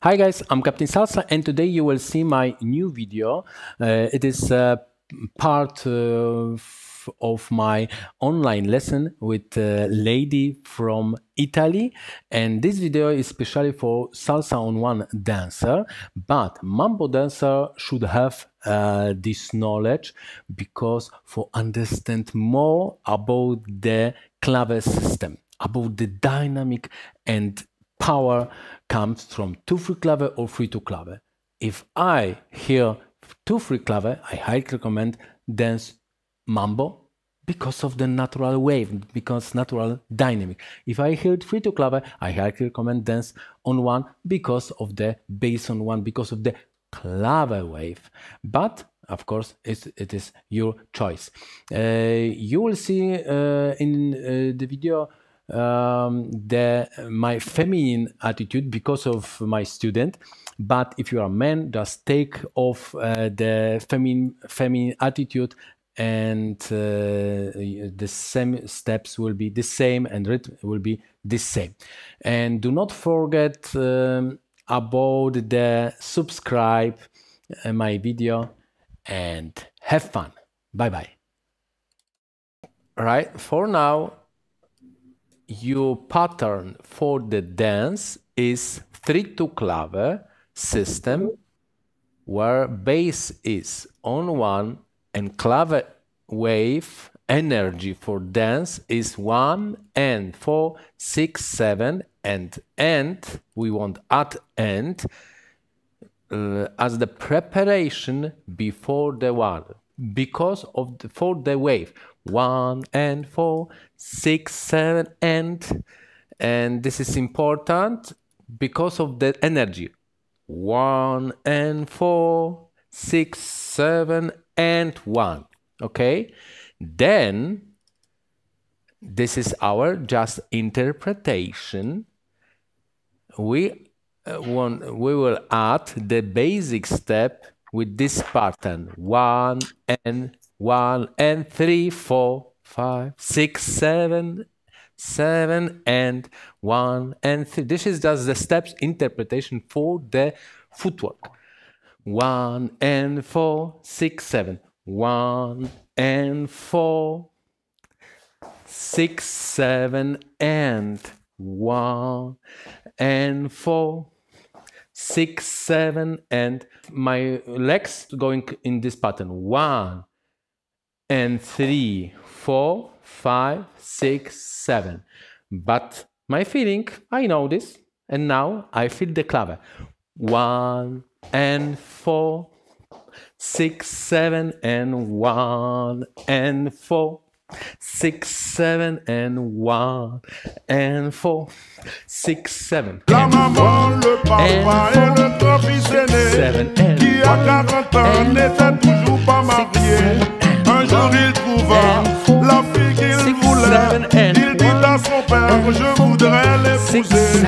Hi guys, I'm Captain Salsa and today you will see my new video. It is part of my online lesson with a lady from Italy, and this video is especially for Salsa On1 dancer, but Mambo dancer should have this knowledge because for understand more about the clave system, about the dynamic and power comes from 2/3 clave or 3/2 clave. If I hear 2/3 clave, I highly recommend dance mambo because of the natural wave, because natural dynamic. If I hear 3/2 clave, I highly recommend dance On1 because of the bass On1, because of the clave wave. But of course, it is your choice. You will see in the video my feminine attitude because of my student, but if you are a man, just take off the feminine attitude and the same steps will be the same and rhythm will be the same. And do not forget about the subscribe my video and have fun. Bye bye. All right, for now your pattern for the dance is 3/2 clave system, where bass is On1 and clave wave energy for dance is 1 and 4 6 7 and end. We want at end as the preparation before the one, because of for the wave 1 and 4 6 7 and this is important because of the energy 1 and 4 6 7 and 1. Okay, then this is our just interpretation. We will add the basic step with this pattern 1 and 3 4 5 6 7 7 and 1 and 3. This is just the steps interpretation for the footwork. 1 and 4 6 7 1 and 4 6 7 and 1 and 4 6 7 and my legs going in this pattern 1 and 3 4 5 6 7, but my feeling, I know this, and now I feel the clave 1 and 4 6 7 and 1 and 4 6 7 and 1 and 4 6 7. La maman, le papa et le grand fils aîné qui à 40 ans n'était toujours pas marié. Un jour il trouva la fille qu'il voulait. Il dit à son père, je voudrais l'épouser.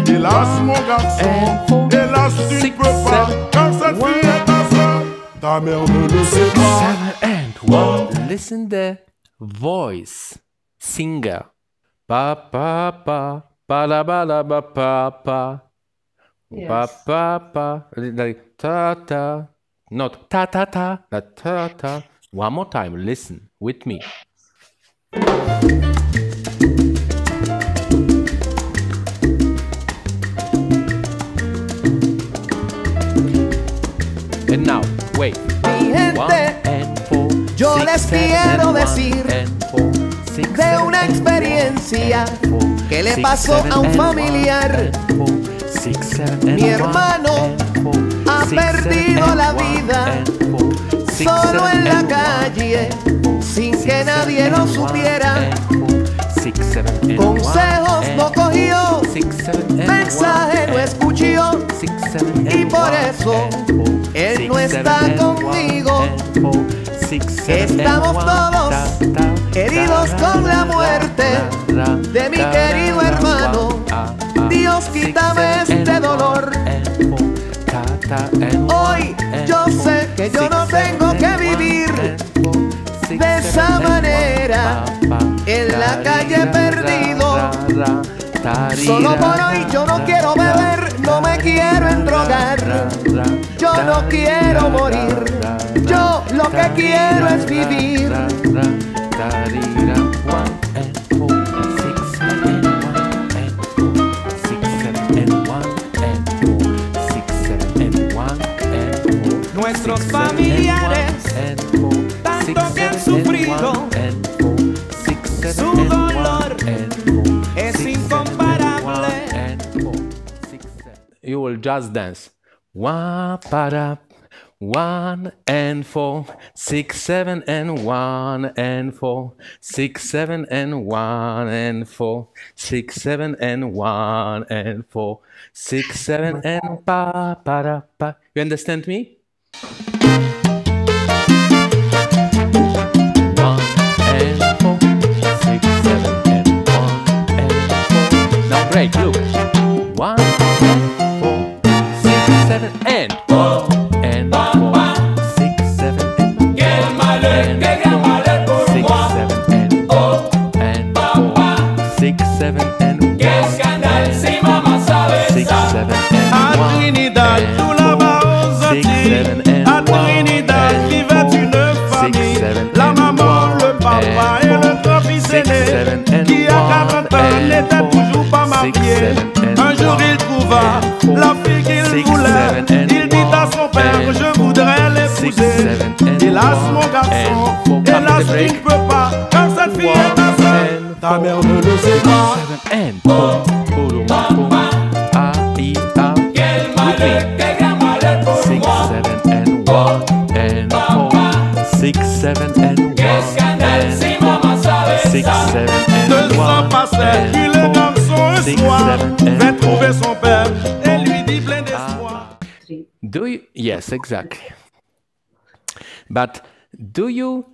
Hélas mon garçon, hélas tu ne peux pas, car cette fille est ta sœur. Ta mère ne le sait pas. Listen the voice, singer. Pa pa pa pa la ba la ba pa pa. Yes. Pa pa pa, like ta ta, not ta ta ta, but ta ta. One more time, listen with me. And now, wait. Mi gente, yo les quiero decir de una experiencia que le pasó a un familiar. Mi hermano ha perdido la vida solo en la calle, sin que nadie lo supiera. Consejos no cogió, mensaje no escuchó, y por eso él no está conmigo. Estamos todos heridos con la muerte de mi querido hermano. Dios, quítame este dolor. Hoy yo sé que yo no tengo que vivir de esa manera, en la calle perdido. Solo por hoy yo no quiero beber, no me quiero rogar. Yo no quiero morir. Yo lo que quiero es vivir. Nuestros familiares, tanto que han sufrido, su dolor es incomparable. You will just dance. 1 para 1 and 4, 6, 7 and 1 and 4, 6, 7 and 1 and 4, 6, 7 and 1 and 4, 6, 7 and pa para pa. You understand me? 1 and 4, 6, 7 and 1 and 4. Now break, look. 1 and 4, 6, 7 and 1 and 4, 6, 7 and 1 and 4, 6, 7 and 1 and 4, 6, 7 and 1 and 6, 7 and 1 Trinidad, tout là-bas aux Antilles, à Trinidad vivait une famille, la maman, le papa et le grand-fils aîné, qui à 40 ans n'était toujours pas marié. Un jour il trouva la fille qu'il voulait, il dit à son père, je voudrais l'épouser. Hélas mon garçon, hélas tu ne peux pas, car cette fille est ta sœur, ta mère ne le sait pas. Deux ans passèrent, puis le garçon un soir vint trouver son père et lui dit plein d'espoir. Do you? Yes, exactly. But do you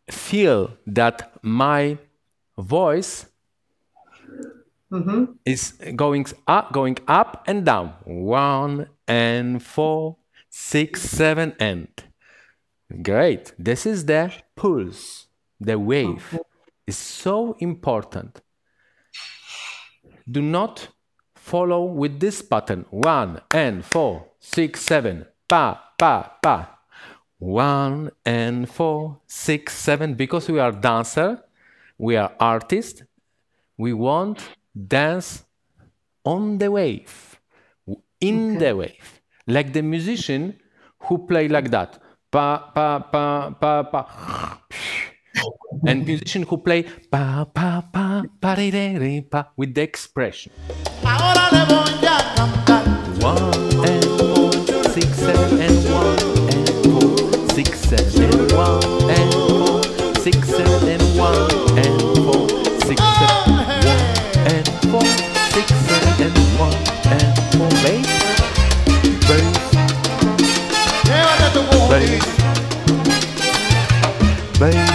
feel that my voice is going up and down? 1 and 4, 6, 7 and. Great. This is the pulse, the wave. Is so important. Do not follow with this pattern. 1 and 4, 6, 7. Pa, pa, pa. 1 and 4, 6, 7. Because we are dancer, we are artists, we want dance on the wave, in the wave. Like the musician who play like that. Pa, pa, pa, pa, pa. And musicians who play pa pa pa pa re re pa with the expression. Ahora le voy a cantar. 1 and 4, 6, 7 and 1 and 4, 6, 7 and 1 and 4, 6, 7 and 1 and 4, 6, 7 and 4, 6, 7 and 1 and 4. Bass, bass, bass, bass.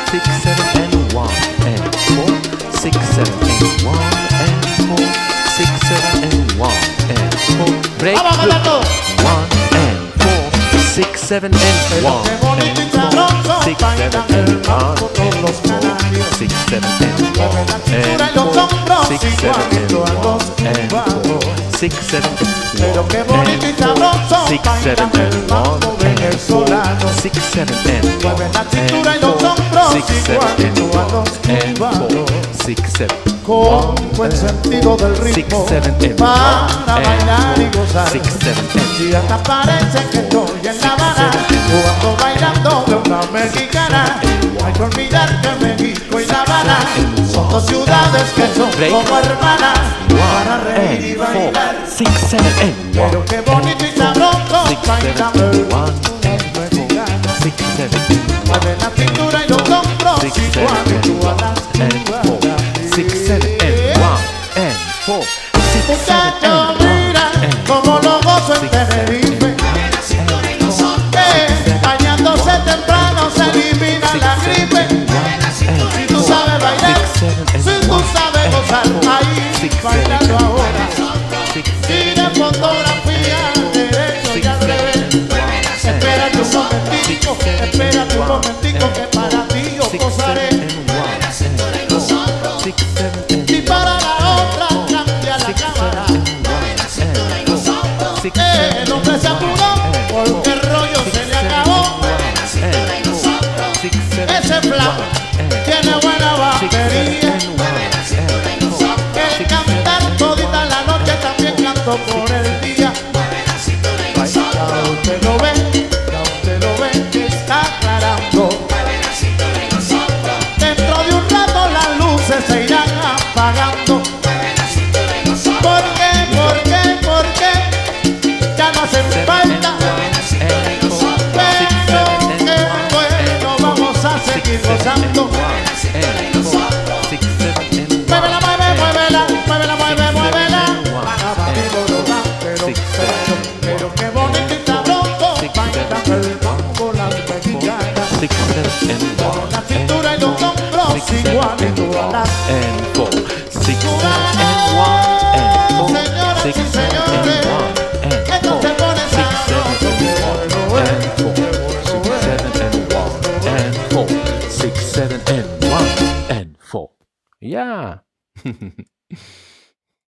6, 7 and 1 and 4, 6, 7 and 1 and 4, 6, 7 and 1 and 4. Break, look. 1 and 4, 6, 7 and 1 and 4, 6, 7 and 1 and 4, 6, 7 and 1 and 4, 6, 7 and 1 and 4, 6, 7 and 1 and 4, 6, 7 and 1 and 4, 6, 7 and 1 and 4. 6, 7 and 1 and 4, 6, 7. Con buen sentido del ritmo para bailar y gozar. 6, 7 and Y hasta parece que estoy en La Habana jugando, bailando de una mexicana. No hay que olvidar que México y La Habana son dos ciudades que son como hermanas para reír y bailar. 6, 7 and 1. Pero qué bonito y sabroso bailando el mexicano. 6, 7 and 1. Mueve la cintura y los hombros y cuando tú alas 6, 7 and 1 and 4. Muchacho, mira como lo gozo en Tenerife. Bañándose temprano se elimina la gripe. Si tú sabes bailar, si tú sabes gozar, ahí bailando ahora. Tira fotografía derecho y al revés. Espérate un momentico que para ti yo gozaré. 6, 7 El hombre se apuró porque el rollo se le acabó. Ese plan tiene buena batería. El cantar todita la noche también canto por el día. Ya usted lo ve que está aclarando. Dentro de un rato las luces se irán apagando. ¿Por qué? Ya no hace falta. Pero qué bueno, vamos a seguir gozando. Pero qué bonito y sabroso bailan el mambo las mexicanas. Con la cintura y los hombros igualitos a las cubanas. Señoras y señores, esto se pone sabroso. Six, seven, and one, and four. Yeah.